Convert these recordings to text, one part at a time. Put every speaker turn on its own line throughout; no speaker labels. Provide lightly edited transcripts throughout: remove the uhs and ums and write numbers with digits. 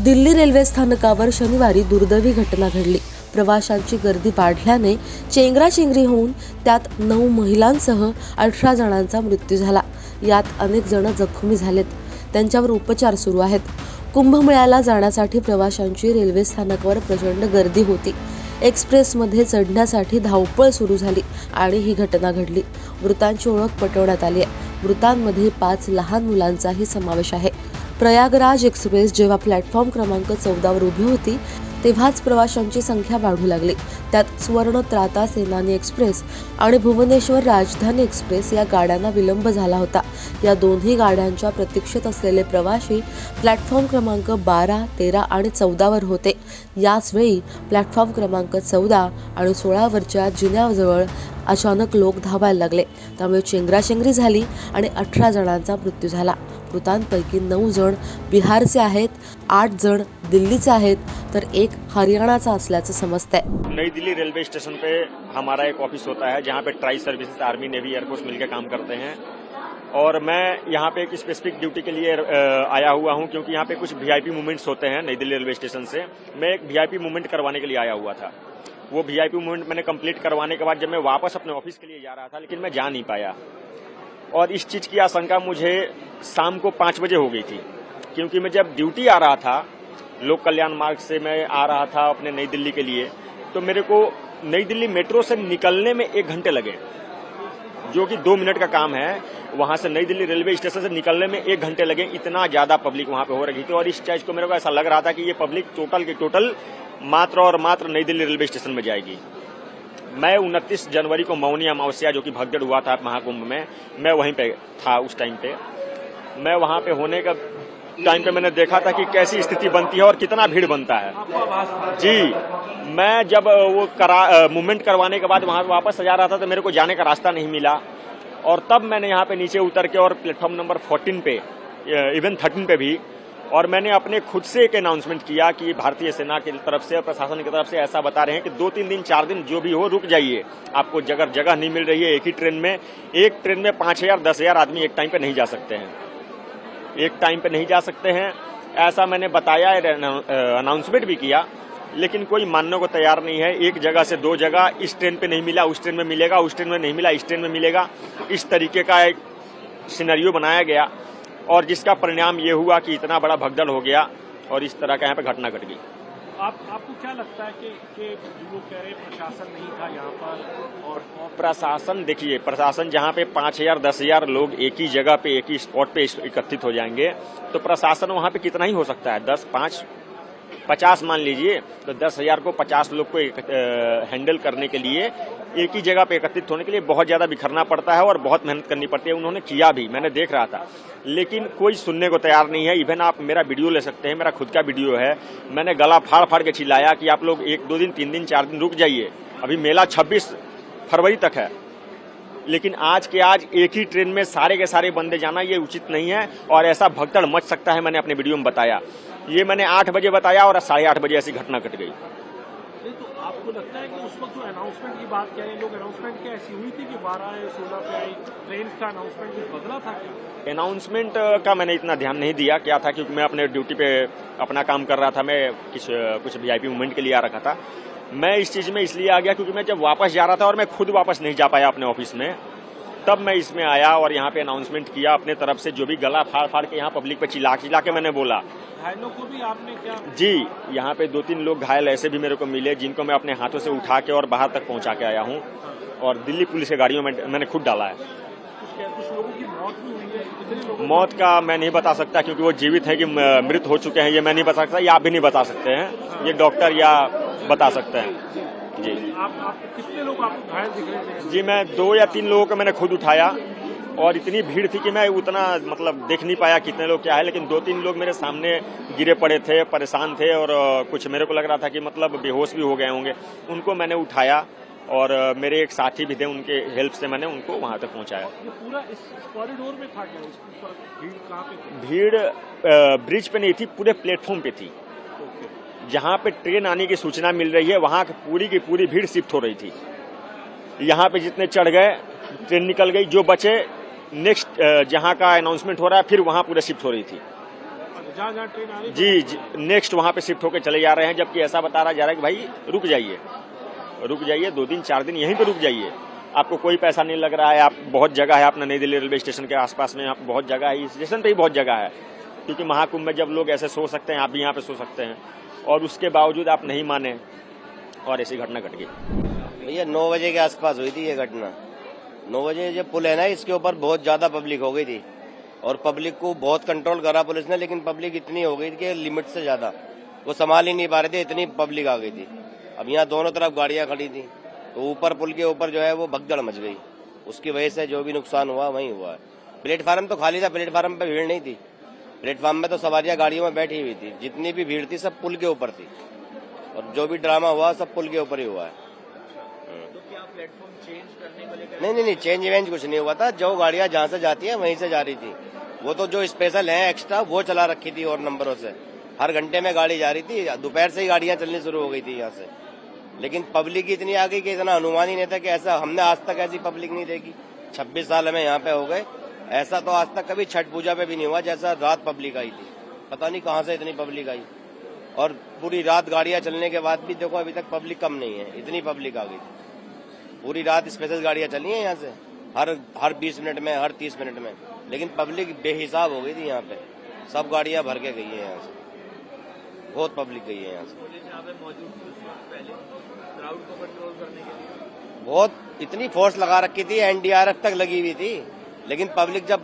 Delhi railway स्थानकावर शनिवारी दुर्दैवी घटना घडली। प्रवाशांची गर्दी वाढल्याने चेंगराचेंगरी होऊन त्यात 9 महिलांसह 18 जणांचा मृत्यू झाला। यात अनेक जण जखमी झालेत, त्यांच्यावर उपचार सुरू आहेत। कुंभमेळ्याला जाण्यासाठी प्रवाशांची रेल्वे स्थानकावर प्रचंड गर्दी होती। एक्सप्रेसमध्ये चढण्यासाठी धावपळ सुरू झाली आणि ही घटना घडली। मृतांची ओळख पटवण्यात आली आहे। मृतांमध्ये 5 लहान मुलांचाही समावेश आहे। प्रयागराज एक्सप्रेस जेव्हा प्लॅटफॉर्म क्रमांक 14 वर उभी होती तेव्हाच प्रवाशांची संख्या वाढू लागली। त्यात सुवर्ण त्राता सेनानी एक्सप्रेस आणि भुवनेश्वर राजधानी एक्सप्रेस या गाड्यांना विलंब झाला होता। या दोन्ही गाड्यांच्या प्रतीक्षेत असलेले प्रवासी प्लॅटफॉर्म क्रमांक 12, 13 आणि 14 वर होते। याच वेळी प्लॅटफॉर्म क्रमांक 14 आणि 16 वरच्या जिन्याजवळ अचानक लोक धावायला लागले, त्यामुळे चेंगराचेंगरी झाली आणि 18 जणांचा मृत्यू झाला। मृतांपैकी 9 जण बिहारचे आहेत, 8 जण दिल्लीचे आहेत, तर 1 हरियाणाचा असल्याचं समजतंय।
नई दिल्ली रेलवे स्टेशन पे हमारा एक ऑफिस होता है जहाँ पे tri services army navy air force मिलकर काम करते हैं और मैं यहाँ पे एक स्पेसिफिक ड्यूटी के लिए आया हुआ हूँ क्योंकि यहाँ पे कुछ वीआईपी मूवमेंट्स होते हैं नई दिल्ली रेलवे स्टेशन से। मैं एक वीआईपी मूवमेंट करवाने के लिए आया हुआ था। वो वीआईपी मूवमेंट मैंने कंप्लीट करवाने के बाद जब मैं वापस अपने ऑफिस के लिए जा रहा था लेकिन मैं जा नहीं पाया और इस चीज की आशंका मुझे शाम को 5 बजे हो गई थी क्योंकि मैं जब ड्यूटी आ रहा था लोक कल्याण मार्ग से मैं आ रहा था अपने नई दिल्ली के लिए, तो मेरे को नई दिल्ली मेट्रो से निकलने में 1 घंटे लगे, जो कि 2 मिनट का काम है। वहां से नई दिल्ली रेलवे स्टेशन से निकलने में 1 घंटे लगे। इतना ज्यादा पब्लिक वहां पे हो रही थी और इस चीज को मेरे को ऐसा लग रहा था कि ये पब्लिक टोटल की टोटल मात्र और मात्र नई दिल्ली रेलवे स्टेशन में जाएगी। मैं 29 जनवरी को मौनी अमावस्या जो कि भगदड़ हुआ था महाकुंभ में, मैं वहीं पे था। उस टाइम पे मैं वहां पे होने का टाइम पे मैंने देखा था कि कैसी स्थिति बनती है और कितना भीड़ बनता है। जी, मैं जब वो मूवमेंट करवाने के बाद वहां वापस जा रहा था तो मेरे को जाने का रास्ता नहीं मिला और तब मैंने यहाँ पे नीचे उतर के और प्लेटफॉर्म नंबर 14 पे इवन 13 पे भी और मैंने अपने खुद से एक अनाउंसमेंट किया कि भारतीय सेना की तरफ से और प्रशासन की तरफ से ऐसा बता रहे हैं कि 2-3 दिन 4 दिन जो भी हो रुक जाइए। आपको जगह नहीं मिल रही है। एक ही ट्रेन में 5,000 10,000 आदमी एक टाइम पे नहीं जा सकते हैं, एक टाइम पे नहीं जा सकते हैं। ऐसा मैंने बताया, अनाउंसमेंट भी किया, लेकिन कोई मानने को तैयार नहीं है। एक जगह से 2 जगह, इस ट्रेन पे नहीं मिला उस ट्रेन में मिलेगा, उस ट्रेन में नहीं मिला इस ट्रेन में मिलेगा, इस तरीके का एक सिनेरियो बनाया गया और जिसका परिणाम ये हुआ कि इतना बड़ा भगदड़ हो गया और इस तरह का यहाँ पे घटना घट गई।
आपको क्या लगता है कि जो कह रहे प्रशासन नहीं था यहाँ पर और
प्रशासन, देखिए प्रशासन जहाँ पे 5,000 10,000 लोग एक ही जगह पे एक ही स्पॉट पे एकत्रित हो जाएंगे तो प्रशासन वहाँ पे कितना ही हो सकता है, 10, 5, 50 मान लीजिए, तो 10,000 को 50 लोग को हैंडल करने के लिए एक ही जगह पे एकत्रित होने के लिए बहुत ज्यादा बिखरना पड़ता है और बहुत मेहनत करनी पड़ती है। उन्होंने किया भी, मैंने देख रहा था, लेकिन कोई सुनने को तैयार नहीं है। इवन आप मेरा वीडियो ले सकते हैं, मेरा खुद का वीडियो है। मैंने गला फाड़ के चिल्लाया कि आप लोग 1-2 दिन 3 दिन 4 दिन रुक जाइए, अभी मेला 26 फरवरी तक है। लेकिन आज के आज एक ही ट्रेन में सारे के सारे बंदे जाना ये उचित नहीं है और ऐसा भगदड़ मच सकता है। मैंने अपने वीडियो में बताया, ये मैंने 8 बजे बताया और 8:30 बजे ऐसी घटना घट गई।
तो आपको लगता है कि उस वक्त जो अनाउंसमेंट की बात कह रहे हैं लोग, अनाउंसमेंट क्या ऐसी हुई थी कि 12 या 16 पे आई ट्रेन का अनाउंसमेंट कुछ बदला था क्या?
अनाउंसमेंट का मैंने इतना ध्यान नहीं दिया क्या था, क्योंकि मैं अपने ड्यूटी पे अपना काम कर रहा था। मैं कुछ वीआईपी मूवमेंट के लिए आ रखा था। मैं इस चीज में इसलिए आ गया क्योंकि मैं जब वापस जा रहा था और मैं खुद वापस नहीं जा पाया अपने ऑफिस में, तब मैं इसमें आया और यहाँ पे अनाउंसमेंट किया अपने तरफ से। जो भी गला फाड़ के यहाँ पब्लिक पे चिल्ला के मैंने बोला।
घायलों को भी आपने क्या?
जी, यहाँ पे 2-3 लोग घायल ऐसे भी मेरे को मिले जिनको मैं अपने हाथों से उठा के और बाहर तक पहुंचा के आया हूँ और दिल्ली पुलिस की गाड़ियों में मैंने खुद डाला है।
कुछ लोगों की मौत भी हुई है, कितने लोगों?
मौत का मैं नहीं बता सकता क्योंकि वो जीवित है कि मृत हो चुके हैं ये मैं नहीं बता सकता, या आप भी नहीं बता सकते हैं, ये डॉक्टर या बता सकते हैं। जी,
आप कितने लोग आपको घायल दिख रहे थे?
जी, मैं 2 या 3 लोगों को मैंने खुद उठाया और इतनी भीड़ थी कि मैं उतना देख नहीं पाया कितने लोग क्या है, लेकिन 2-3 लोग मेरे सामने गिरे पड़े थे, परेशान थे और कुछ मेरे को लग रहा था कि बेहोश भी हो गए होंगे। उनको मैंने उठाया और मेरे एक साथी भी थे, उनके हेल्प से मैंने उनको वहां तक पहुंचाया।
ये पूरा इस कॉरिडोर में था क्या? भीड़ कहाँ पे थी?
भीड़ ब्रिज पे नहीं थी, पूरे प्लेटफॉर्म पे थी। जहां पे ट्रेन आने की सूचना मिल रही है वहां पूरी की पूरी भीड़ शिफ्ट हो रही थी। यहाँ पे जितने चढ़ गए ट्रेन निकल गई, जो बचे नेक्स्ट जहां का अनाउंसमेंट हो रहा है फिर वहां पूरे शिफ्ट हो रही थी।
जहाँ जहाँ ट्रेन आ रही है
जी नेक्स्ट वहाँ पे शिफ्ट होकर चले जा रहे हैं, जबकि ऐसा बता रहा जा रहा है कि भाई रुक जाइए 2 दिन 4 दिन यहीं पे रुक जाइए, आपको कोई पैसा नहीं लग रहा है। आप बहुत जगह है अपना नई दिल्ली रेलवे स्टेशन के आसपास में, आप बहुत जगह है, स्टेशन पे ही बहुत जगह है, क्योंकि महाकुंभ में जब लोग ऐसे सो सकते हैं आप भी यहाँ पे सो सकते हैं, और उसके बावजूद आप नहीं माने और ऐसी घटना घट गई।
भैया 9 बजे के आसपास हुई थी ये घटना। 9 बजे जो पुल है ना, इसके ऊपर बहुत ज्यादा पब्लिक हो गई थी और पब्लिक को बहुत कंट्रोल करा पुलिस ने, लेकिन पब्लिक इतनी हो गई थी कि लिमिट से ज्यादा वो संभाल ही नहीं पा रहे थे, इतनी पब्लिक आ गई थी। अब यहाँ दोनों तरफ गाड़ियां खड़ी थी, तो ऊपर पुल के ऊपर जो है वो भगदड़ मच गई, उसकी वजह से जो भी नुकसान हुआ वही हुआ है। प्लेटफार्म तो खाली था, प्लेटफार्म पे भीड़ नहीं थी, प्लेटफार्म में तो सवारियां गाड़ियों में बैठी हुई थी, जितनी भी भीड़ थी सब पुल के ऊपर थी, और जो भी ड्रामा हुआ सब पुल के ऊपर ही हुआ है।
तो क्या प्लेटफॉर्म चेंज करने को लेकर?
नहीं, चेंज वेंज कुछ नहीं हुआ था, जो गाड़ियां जहां से जाती हैं वहीं से जा रही थी। वो तो जो स्पेशल है एक्स्ट्रा वो चला रखी थी और नंबरों से, हर घंटे में गाड़ी जा रही थी, दोपहर से ही गाड़ियां चलनी शुरू हो गई थी यहाँ से। लेकिन पब्लिक इतनी आ गई कि इतना अनुमान ही नहीं था कि ऐसा, हमने आज तक ऐसी पब्लिक नहीं देखी, 26 साल हमें यहाँ पे हो गए, ऐसा तो आज तक कभी छठ पूजा पे भी नहीं हुआ जैसा रात पब्लिक आई थी। पता नहीं कहाँ से इतनी पब्लिक आई, और पूरी रात गाड़ियां चलने के बाद भी देखो अभी तक पब्लिक कम नहीं है, इतनी पब्लिक आ गई थी। पूरी रात स्पेशल गाड़ियां चली हैं यहाँ से, हर 20 मिनट में, हर 30 मिनट में, लेकिन पब्लिक बेहिसाब हो गई थी यहाँ पे, सब गाड़ियां भर के गई है यहाँ से, बहुत पब्लिक गई है यहाँ से।
पुलिस यहाँ पे मौजूद थी उस वक्त पहले क्राउड को कंट्रोल करने के लिए?
बहुत इतनी फोर्स लगा रखी थी, एनडीआरएफ तक लगी हुई थी, लेकिन पब्लिक जब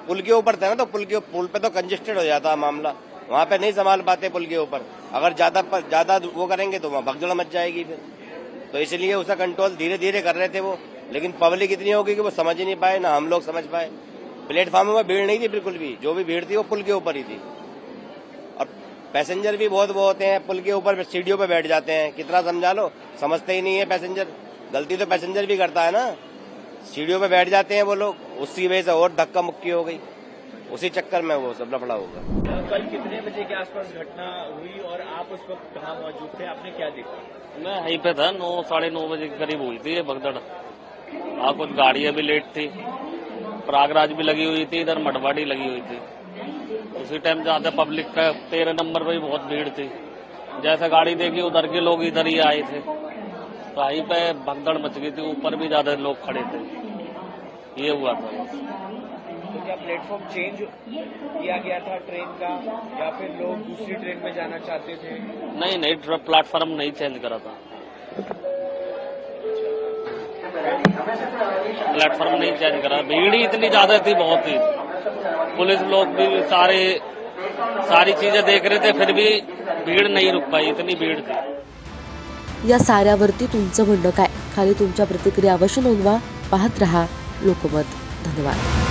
पुल के ऊपर थे ना, तो पुल पे तो कंजेस्टेड हो जाता मामला, वहाँ पे नहीं संभाल पाते पुल के ऊपर। अगर ज्यादा वो करेंगे तो वहाँ भगदड़ मच जाएगी फिर, तो इसलिए उसका कंट्रोल धीरे धीरे कर रहे थे वो, लेकिन पब्लिक इतनी होगी कि वो समझ ही नहीं पाए, ना हम लोग समझ पाए। प्लेटफॉर्म में भीड़ नहीं थी बिल्कुल भी, जो भी भीड़ थी वो पुल के ऊपर ही थी। और पैसेंजर भी बहुत वो होते हैं, पुल के ऊपर सीढ़ियों पे बैठ जाते हैं, कितना समझा लो, समझते ही नहीं है पैसेंजर। गलती तो पैसेंजर भी करता है ना, सीढ़ियों पे बैठ जाते हैं वो लोग, उसकी वजह से और धक्का मुक्की हो गई, उसी चक्कर में वो सब लफड़ा होगा।
कल कितने बजे के आसपास घटना हुई और आप उस वक्त कहाँ मौजूद थे, आपने क्या देखा?
मैं यहीं पे था, 9 साढ़े 9 बजे के करीब हुई थी ये भगदड़। कुछ गाड़ियां भी लेट थी, प्रयागराज भी लगी हुई थी, इधर मटवाड़ी लगी हुई थी। उसी टाइम ज्यादा पब्लिक का 13 नंबर पे भी बहुत भीड़ थी, जैसे गाड़ी देखी उधर के लोग इधर ही आए थे, तो यहीं पे भगदड़ मच गई थी, ऊपर भी ज्यादा लोग खड़े थे, ये हुआ था।
तो क्या प्लेटफॉर्म चेंज किया गया था ट्रेन का, या फिर लोग दूसरी ट्रेन में जाना चाहते थे?
नहीं, प्लेटफॉर्म नहीं चेंज करा था, प्लेटफॉर्म नहीं चेंज करा, भीड़ ही इतनी ज्यादा थी, बहुत ही। पुलिस लोग भी सारी चीजें देख रहे थे, फिर भी भीड़ नहीं रुक पाई, इतनी भीड़ थी।
या साऱ्यावरती तुमचं म्हणणं काय? खाली तुमच्या प्रतिक्रिया अवश्य नोंदवा. पाहत रहा लोकमत. धन्यवाद.